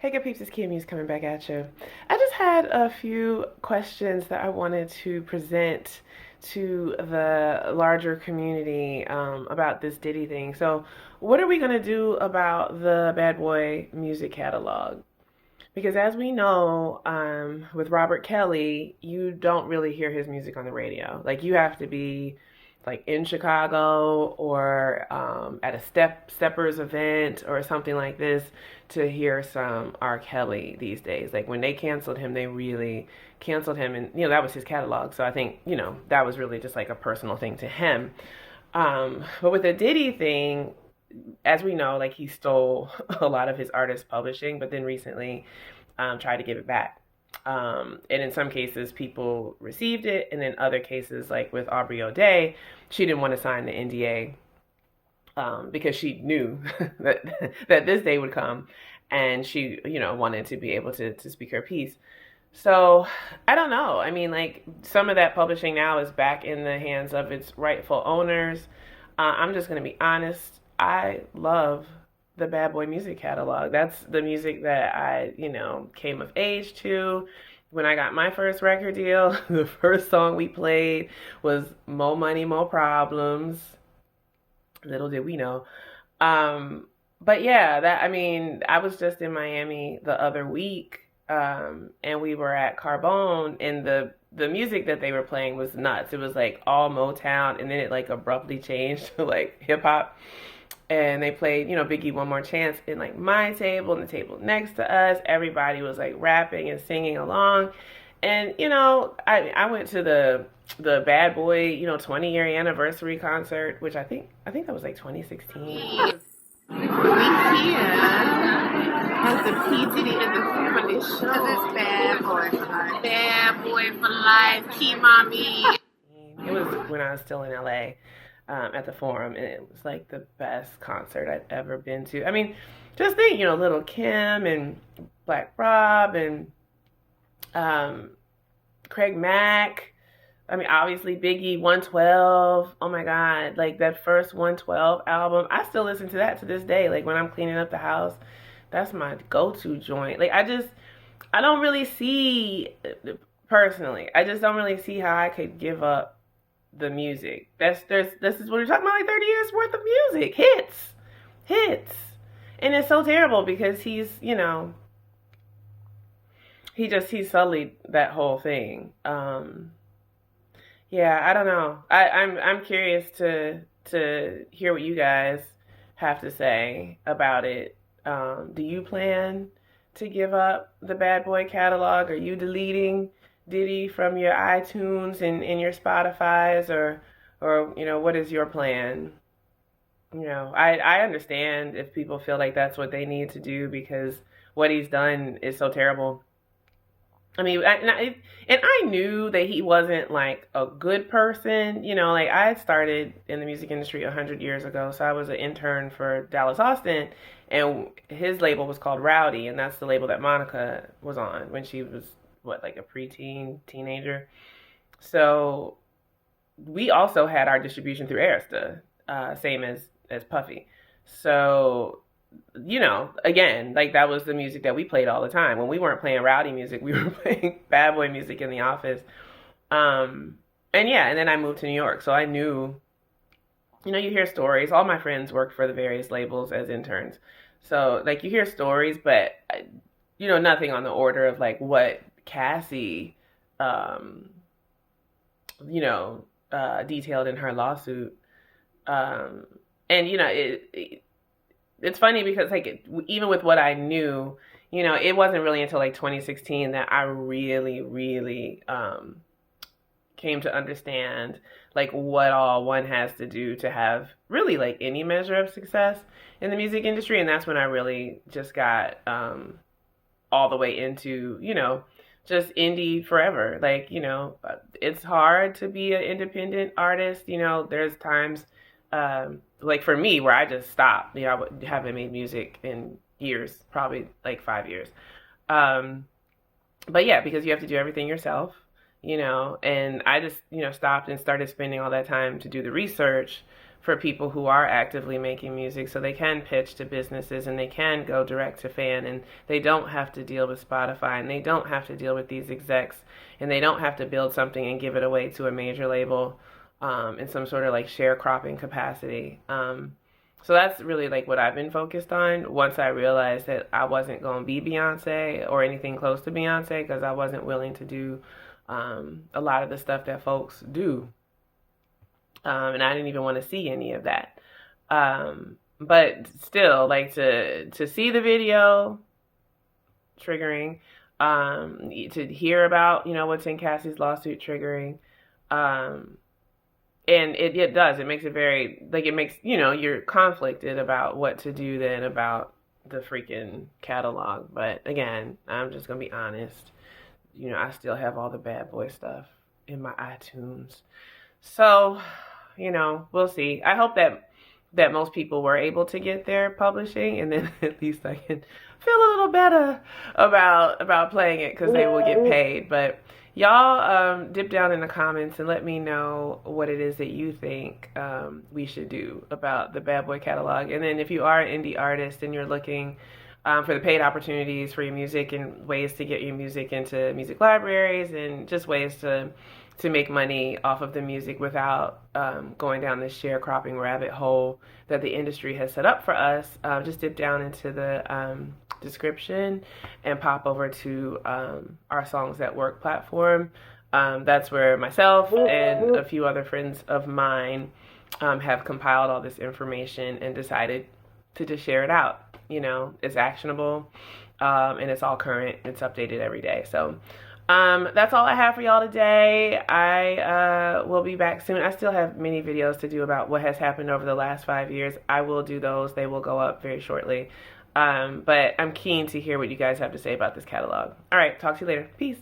Hey, good peeps, it's Kimmy's coming back at you. I just had a few questions that I wanted to present to the larger community about this Diddy thing. So, what are we going to do about the Bad Boy music catalog? Because as we know, with Robert Kelly, you don't really hear his music on the radio. Like you have to be like in Chicago or at a Steppers event or something like this to hear some R. Kelly these days. Like when they canceled him, they really canceled him, and that was his catalog. So I think that was really just like a personal thing to him. But with the Diddy thing, as we know, like he stole a lot of his artist publishing, but then recently tried to give it back. And in some cases, people received it, and in other cases, like with Aubrey O'Day, she didn't want to sign the NDA because she knew that this day would come, and she, wanted to be able to speak her piece. So I don't know. I mean, like some of that publishing now is back in the hands of its rightful owners. I'm just gonna be honest. I love the Bad Boy music catalog. That's the music that I, came of age to. When I got my first record deal, the first song we played was Mo Money, Mo Problems. Little did we know. But yeah, I was just in Miami the other week, and we were at Carbone, and the music that they were playing was nuts. It was like all Motown, and then it like abruptly changed to like hip hop. And they played, Biggie One More Chance in like my table and the table next to us. Everybody was like rapping and singing along. And I went to the Bad Boy 20-year anniversary concert, which I think that was like 2016. We here at the P. Diddy and the Family Show. This bad boy for life. Bad boy for life. Key mommy. It was when I was still in LA at the Forum, and it was like the best concert I'd ever been to. I mean, just think, Little Kim and Black Rob and Craig Mack. I mean, obviously Biggie 112. Oh my God, like that first 112 album. I still listen to that to this day. Like when I'm cleaning up the house, that's my go-to joint. Like I don't really see, personally, I just don't really see how I could give up the music. This is what we're talking about, like 30 years worth of music, hits, and it's so terrible because he sullied that whole thing. Yeah, I don't know. I'm curious to hear what you guys have to say about it. Do you plan to give up the Bad Boy catalog? Are you deleting Diddy from your iTunes and your Spotify's, or what is your plan? I understand if people feel like that's what they need to do because what he's done is so terrible. I mean, and I knew that he wasn't like a good person. Like I started in the music industry 100 years ago, so I was an intern for Dallas Austin, and his label was called Rowdy, and that's the label that Monica was on when she was what, like a preteen, teenager. So we also had our distribution through Arista, same as Puffy. So again, like that was the music that we played all the time. When we weren't playing rowdy music, we were playing bad boy music in the office. And yeah, and then I moved to New York, so I knew, you hear stories. All my friends worked for the various labels as interns, so like you hear stories, but nothing on the order of like what Cassie, um, detailed in her lawsuit. Um, and it's funny because like even with what I knew, it wasn't really until like 2016 that I really, really came to understand like what all one has to do to have really like any measure of success in the music industry, and that's when I really just got all the way into just indie forever. Like it's hard to be an independent artist. There's times like for me where I just stopped. I haven't made music in years, probably like 5 years. Um, but yeah, because you have to do everything yourself, and I just stopped and started spending all that time to do the research for people who are actively making music, so they can pitch to businesses and they can go direct to fan, and they don't have to deal with Spotify, and they don't have to deal with these execs, and they don't have to build something and give it away to a major label in some sort of like sharecropping capacity. So that's really like what I've been focused on once I realized that I wasn't going to be Beyonce or anything close to Beyonce, because I wasn't willing to do a lot of the stuff that folks do. And I didn't even want to see any of that. But still, like to see the video, triggering. To hear about, what's in Cassie's lawsuit, triggering. And it does. It makes it very, like, it makes, you're conflicted about what to do then about the freaking catalog. But again, I'm just going to be honest. I still have all the Bad Boy stuff in my iTunes. So, we'll see. I hope that most people were able to get their publishing, and then at least I can feel a little better about playing it, because they will get paid. But y'all dip down in the comments and let me know what it is that you think we should do about the Bad Boy catalog. And then if you are an indie artist and you're looking for the paid opportunities for your music and ways to get your music into music libraries and just ways to make money off of the music without going down this sharecropping rabbit hole that the industry has set up for us, just dip down into the description and pop over to our Songs That Work platform. That's where myself and a few other friends of mine have compiled all this information and decided to just share it out. It's actionable, and it's all current. It's updated every day. So that's all I have for y'all today. I will be back soon. I still have many videos to do about what has happened over the last 5 years. I will do those. They will go up very shortly. But I'm keen to hear what you guys have to say about this catalog. All right, talk to you later. Peace.